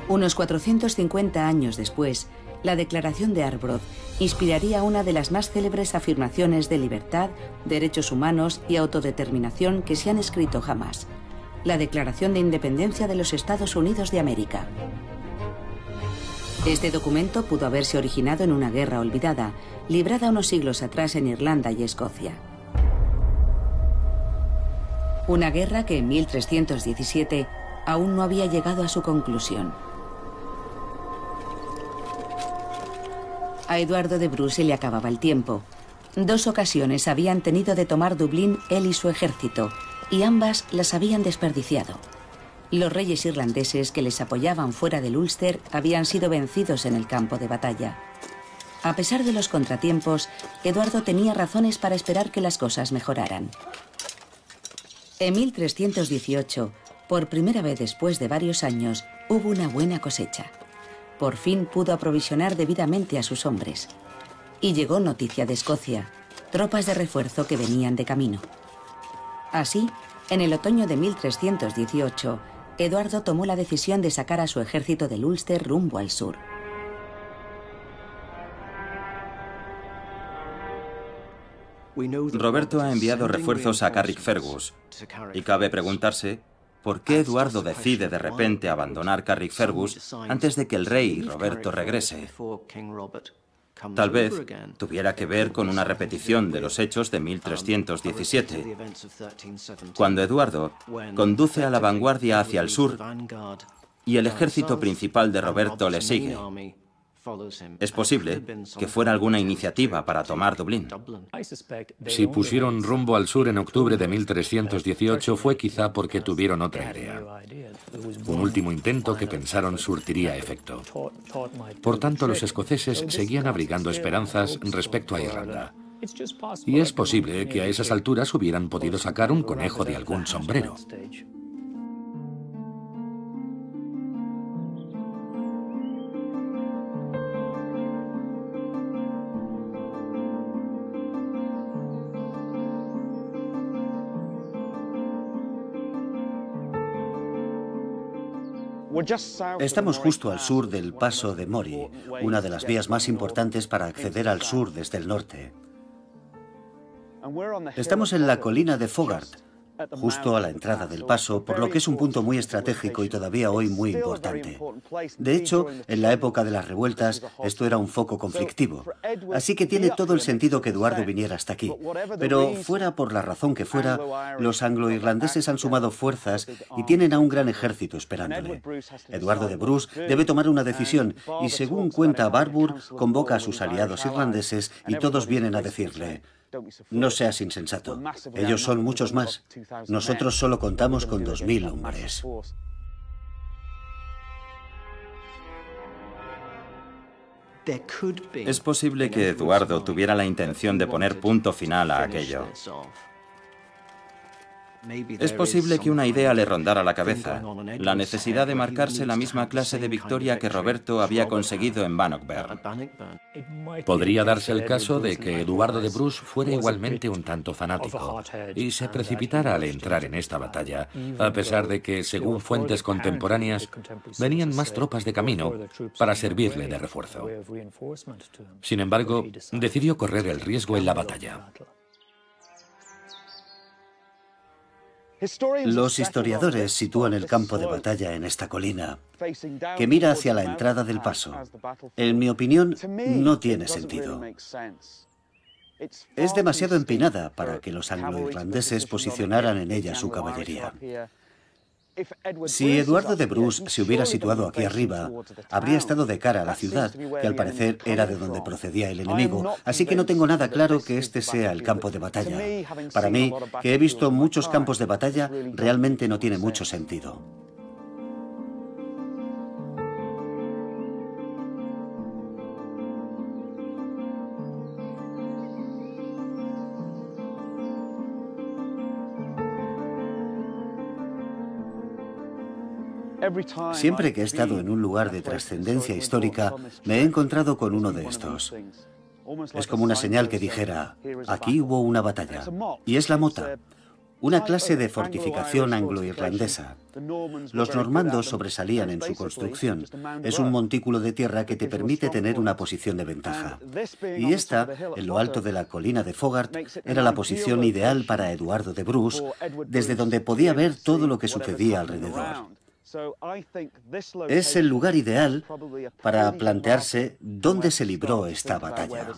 Unos 450 años después, la Declaración de Arbroath inspiraría una de las más célebres afirmaciones de libertad, derechos humanos y autodeterminación que se han escrito jamás. La Declaración de Independencia de los Estados Unidos de América. Este documento pudo haberse originado en una guerra olvidada, librada unos siglos atrás en Irlanda y Escocia. Una guerra que en 1317 aún no había llegado a su conclusión. A Eduardo de Bruce se le acababa el tiempo. 2 ocasiones habían tenido de tomar Dublín él y su ejército, y ambas las habían desperdiciado. Los reyes irlandeses que les apoyaban fuera del Ulster habían sido vencidos en el campo de batalla. A pesar de los contratiempos, Eduardo tenía razones para esperar que las cosas mejoraran. En 1318, por primera vez después de varios años, hubo una buena cosecha. Por fin pudo aprovisionar debidamente a sus hombres. Y llegó noticia de Escocia, tropas de refuerzo que venían de camino. Así, en el otoño de 1318, Eduardo tomó la decisión de sacar a su ejército del Ulster rumbo al sur. Roberto ha enviado refuerzos a Carrickfergus, y cabe preguntarse ¿por qué Eduardo decide de repente abandonar Carrickfergus antes de que el rey Roberto regrese? Tal vez tuviera que ver con una repetición de los hechos de 1317, cuando Eduardo conduce a la vanguardia hacia el sur y el ejército principal de Roberto le sigue. Es posible que fuera alguna iniciativa para tomar Dublín. Si pusieron rumbo al sur en octubre de 1318 fue quizá porque tuvieron otra idea. Un último intento que pensaron surtiría efecto. Por tanto, los escoceses seguían abrigando esperanzas respecto a Irlanda. Y es posible que a esas alturas hubieran podido sacar un conejo de algún sombrero. Estamos justo al sur del Paso de Mori, una de las vías más importantes para acceder al sur desde el norte. Estamos en la colina de Fogart, justo a la entrada del paso, por lo que es un punto muy estratégico y todavía hoy muy importante. De hecho, en la época de las revueltas, esto era un foco conflictivo. Así que tiene todo el sentido que Eduardo viniera hasta aquí. Pero fuera por la razón que fuera, los anglo-irlandeses han sumado fuerzas y tienen a un gran ejército esperándole. Eduardo de Bruce debe tomar una decisión y, según cuenta Barbour, convoca a sus aliados irlandeses y todos vienen a decirle: no seas insensato. Ellos son muchos más. Nosotros solo contamos con 2000 hombres. Es posible que Eduardo tuviera la intención de poner punto final a aquello. Es posible que una idea le rondara la cabeza, la necesidad de marcarse la misma clase de victoria que Roberto había conseguido en Bannockburn. Podría darse el caso de que Eduardo de Bruce fuera igualmente un tanto fanático y se precipitara al entrar en esta batalla, a pesar de que, según fuentes contemporáneas, venían más tropas de camino para servirle de refuerzo. Sin embargo, decidió correr el riesgo en la batalla. Los historiadores sitúan el campo de batalla en esta colina, que mira hacia la entrada del paso. En mi opinión, no tiene sentido. Es demasiado empinada para que los anglo-irlandeses posicionaran en ella su caballería. Si Eduardo de Bruce se hubiera situado aquí arriba, habría estado de cara a la ciudad, que al parecer era de donde procedía el enemigo, así que no tengo nada claro que este sea el campo de batalla. Para mí, que he visto muchos campos de batalla, realmente no tiene mucho sentido. Siempre que he estado en un lugar de trascendencia histórica, me he encontrado con uno de estos. Es como una señal que dijera: aquí hubo una batalla. Y es la mota, una clase de fortificación anglo-irlandesa. Los normandos sobresalían en su construcción. Es un montículo de tierra que te permite tener una posición de ventaja. Y esta, en lo alto de la colina de Fogart, era la posición ideal para Eduardo de Bruce, desde donde podía ver todo lo que sucedía alrededor. Es el lugar ideal para plantearse dónde se libró esta batalla.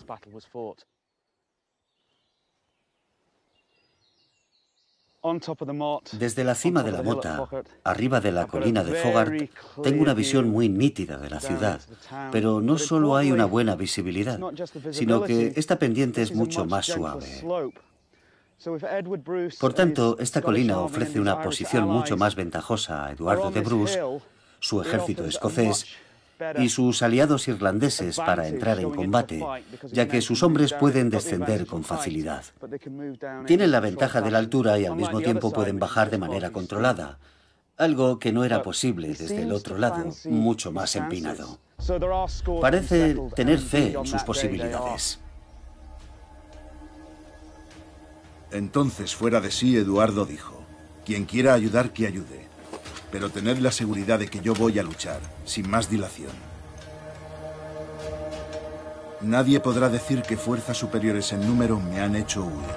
Desde la cima de la mota, arriba de la colina de Fogart, tengo una visión muy nítida de la ciudad, pero no solo hay una buena visibilidad, sino que esta pendiente es mucho más suave. Por tanto, esta colina ofrece una posición mucho más ventajosa a Eduardo de Bruce, su ejército escocés y sus aliados irlandeses para entrar en combate, ya que sus hombres pueden descender con facilidad. Tienen la ventaja de la altura y al mismo tiempo pueden bajar de manera controlada, algo que no era posible desde el otro lado, mucho más empinado. Parece tener fe en sus posibilidades. Entonces, fuera de sí, Eduardo dijo: quien quiera ayudar, que ayude. Pero tened la seguridad de que yo voy a luchar, sin más dilación. Nadie podrá decir que fuerzas superiores en número me han hecho huir.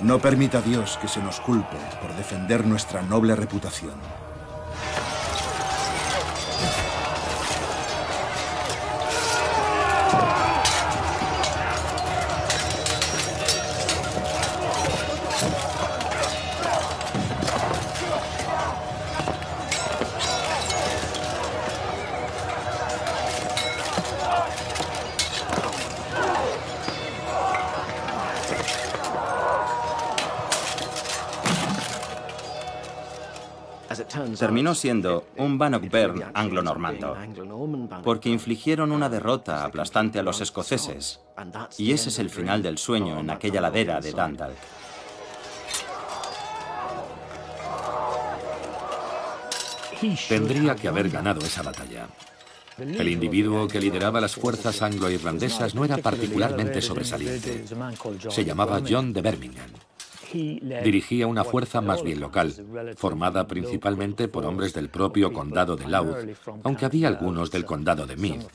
No permita Dios que se nos culpe por defender nuestra noble reputación. terminó siendo un Bannockburn anglo-normando, porque infligieron una derrota aplastante a los escoceses, y ese es el final del sueño en aquella ladera de Dundalk. Tendría que haber ganado esa batalla. El individuo que lideraba las fuerzas anglo-irlandesas no era particularmente sobresaliente. Se llamaba John de Bermingham. Dirigía una fuerza más bien local, formada principalmente por hombres del propio condado de Louth, aunque había algunos del condado de Meath.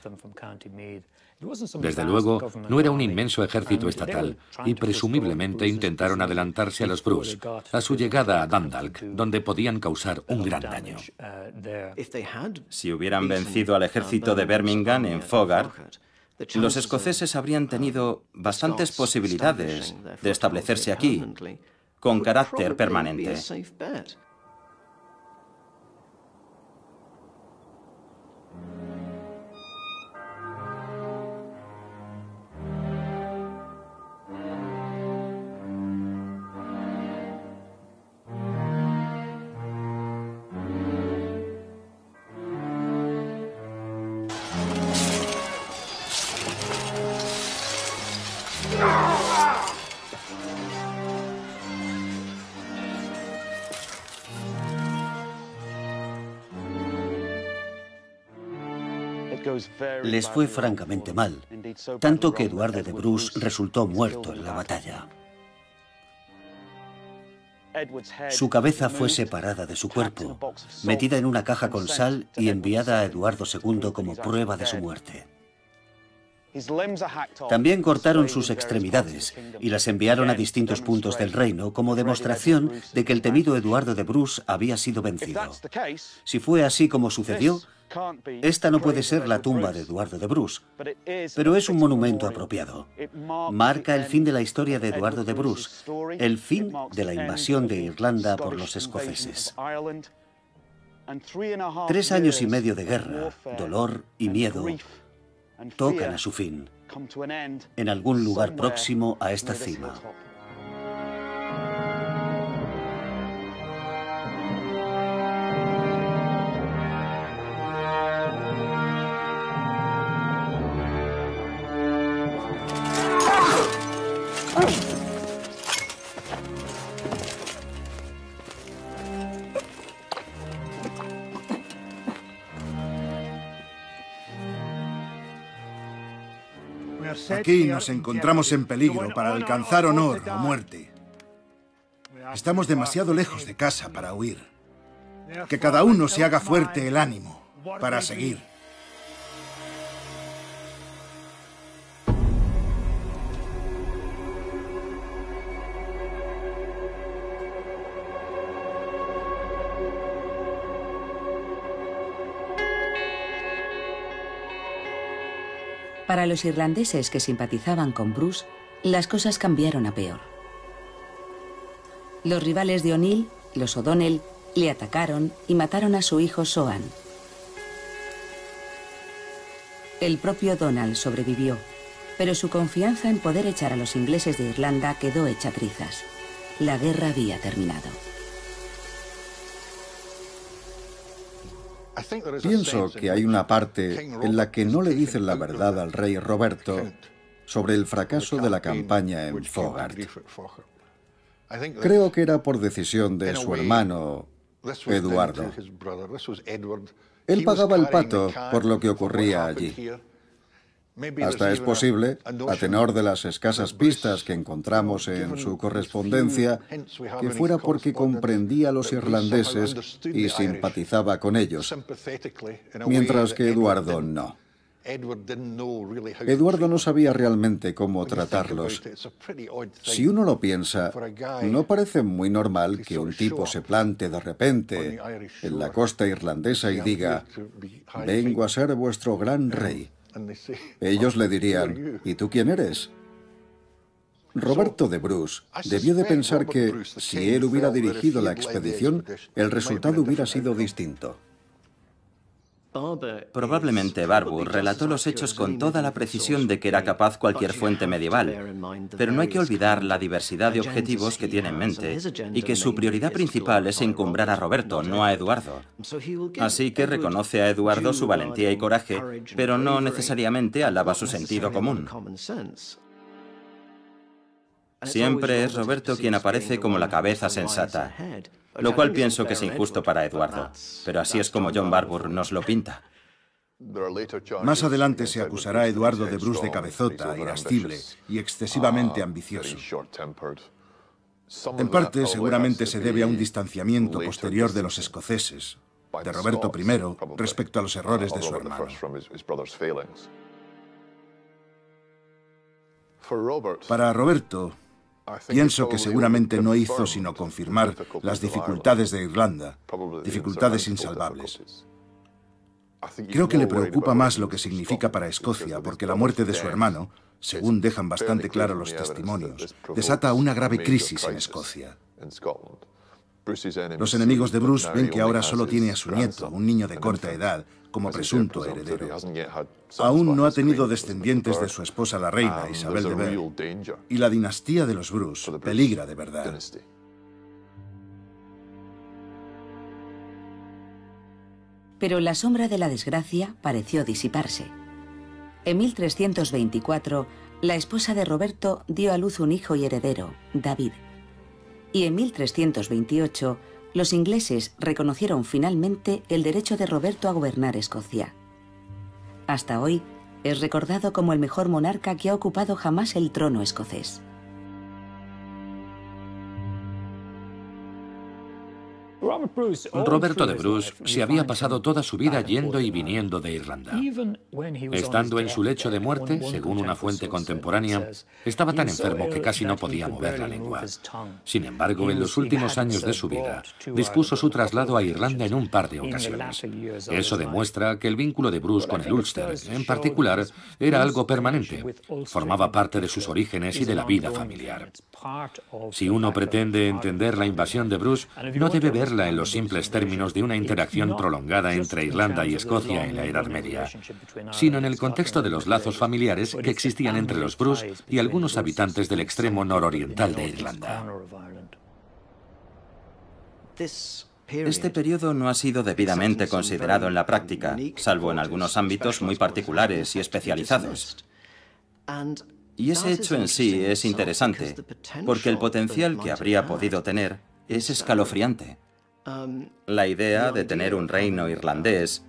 Desde luego, no era un inmenso ejército estatal, y presumiblemente intentaron adelantarse a los Bruce, a su llegada a Dundalk, donde podían causar un gran daño. Si hubieran vencido al ejército de Birmingham en Fogard, los escoceses habrían tenido bastantes posibilidades de establecerse aquí, con carácter permanente. Les fue francamente mal, tanto que Eduardo de Bruce resultó muerto en la batalla. Su cabeza fue separada de su cuerpo, metida en una caja con sal y enviada a Eduardo II como prueba de su muerte. También cortaron sus extremidades y las enviaron a distintos puntos del reino como demostración de que el temido Eduardo de Bruce había sido vencido. Si fue así como sucedió, esta no puede ser la tumba de Eduardo de Bruce, pero es un monumento apropiado. Marca el fin de la historia de Eduardo de Bruce, el fin de la invasión de Irlanda por los escoceses. 3 años y medio de guerra, dolor y miedo tocan a su fin, en algún lugar próximo a esta cima. Aquí nos encontramos en peligro para alcanzar honor o muerte. Estamos demasiado lejos de casa para huir. Que cada uno se haga fuerte el ánimo para seguir. Para los irlandeses que simpatizaban con Bruce, las cosas cambiaron a peor. Los rivales de O'Neill, los O'Donnell, le atacaron y mataron a su hijo Soan. El propio Donald sobrevivió, pero su confianza en poder echar a los ingleses de Irlanda quedó hecha trizas. La guerra había terminado. Pienso que hay una parte en la que no le dicen la verdad al rey Roberto sobre el fracaso de la campaña en Fogard. Creo que era por decisión de su hermano, Eduardo. Él pagaba el pato por lo que ocurría allí. Hasta es posible, a tenor de las escasas pistas que encontramos en su correspondencia, que fuera porque comprendía a los irlandeses y simpatizaba con ellos, mientras que Eduardo no. Eduardo no sabía realmente cómo tratarlos. Si uno lo piensa, no parece muy normal que un tipo se plante de repente en la costa irlandesa y diga: «Vengo a ser vuestro gran rey». Ellos le dirían: «¿Y tú quién eres?». Roberto de Bruce debió de pensar que, si él hubiera dirigido la expedición, el resultado hubiera sido distinto. Probablemente Barbour relató los hechos con toda la precisión de que era capaz cualquier fuente medieval, pero no hay que olvidar la diversidad de objetivos que tiene en mente y que su prioridad principal es encumbrar a Roberto, no a Eduardo. Así que reconoce a Eduardo su valentía y coraje, pero no necesariamente alaba su sentido común. Siempre es Roberto quien aparece como la cabeza sensata, lo cual pienso que es injusto para Eduardo, pero así es como John Barbour nos lo pinta. Más adelante se acusará a Eduardo de Bruce de cabezota, irascible y excesivamente ambicioso. En parte, seguramente se debe a un distanciamiento posterior de los escoceses, de Roberto I, respecto a los errores de su hermano. Para Roberto, pienso que seguramente no hizo sino confirmar las dificultades de Irlanda, dificultades insalvables. Creo que le preocupa más lo que significa para Escocia, porque la muerte de su hermano, según dejan bastante claro los testimonios, desata una grave crisis en Escocia. Los enemigos de Bruce ven que ahora solo tiene a su nieto, un niño de corta edad, como presunto heredero. Aún no ha tenido descendientes de su esposa la reina, Isabel de Bel, y la dinastía de los Bruce peligra de verdad. Pero la sombra de la desgracia pareció disiparse. En 1324, la esposa de Roberto dio a luz un hijo y heredero, David. Y en 1328, los ingleses reconocieron finalmente el derecho de Roberto a gobernar Escocia. Hasta hoy, es recordado como el mejor monarca que ha ocupado jamás el trono escocés. Roberto de Bruce se había pasado toda su vida yendo y viniendo de Irlanda. Estando en su lecho de muerte, según una fuente contemporánea, estaba tan enfermo que casi no podía mover la lengua. Sin embargo, en los últimos años de su vida, dispuso su traslado a Irlanda en un par de ocasiones. Eso demuestra que el vínculo de Bruce con el Ulster, en particular, era algo permanente. Formaba parte de sus orígenes y de la vida familiar. Si uno pretende entender la invasión de Bruce, no debe verla en los simples términos de una interacción prolongada entre Irlanda y Escocia en la Edad Media, sino en el contexto de los lazos familiares que existían entre los Bruce y algunos habitantes del extremo nororiental de Irlanda. Este periodo no ha sido debidamente considerado en la práctica, salvo en algunos ámbitos muy particulares y especializados. Y ese hecho en sí es interesante, porque el potencial que habría podido tener es escalofriante. La idea de tener un reino irlandés,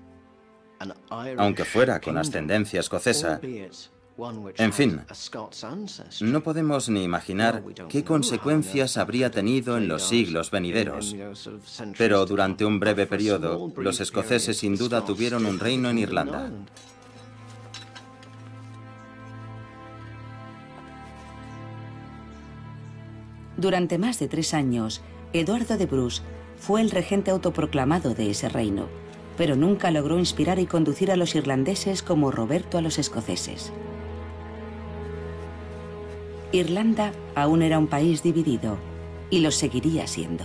aunque fuera con ascendencia escocesa, en fin, no podemos ni imaginar qué consecuencias habría tenido en los siglos venideros. Pero durante un breve periodo, los escoceses sin duda tuvieron un reino en Irlanda. Durante más de 3 años, Eduardo de Bruce fue el regente autoproclamado de ese reino, pero nunca logró inspirar y conducir a los irlandeses como Roberto a los escoceses. Irlanda aún era un país dividido, y lo seguiría siendo.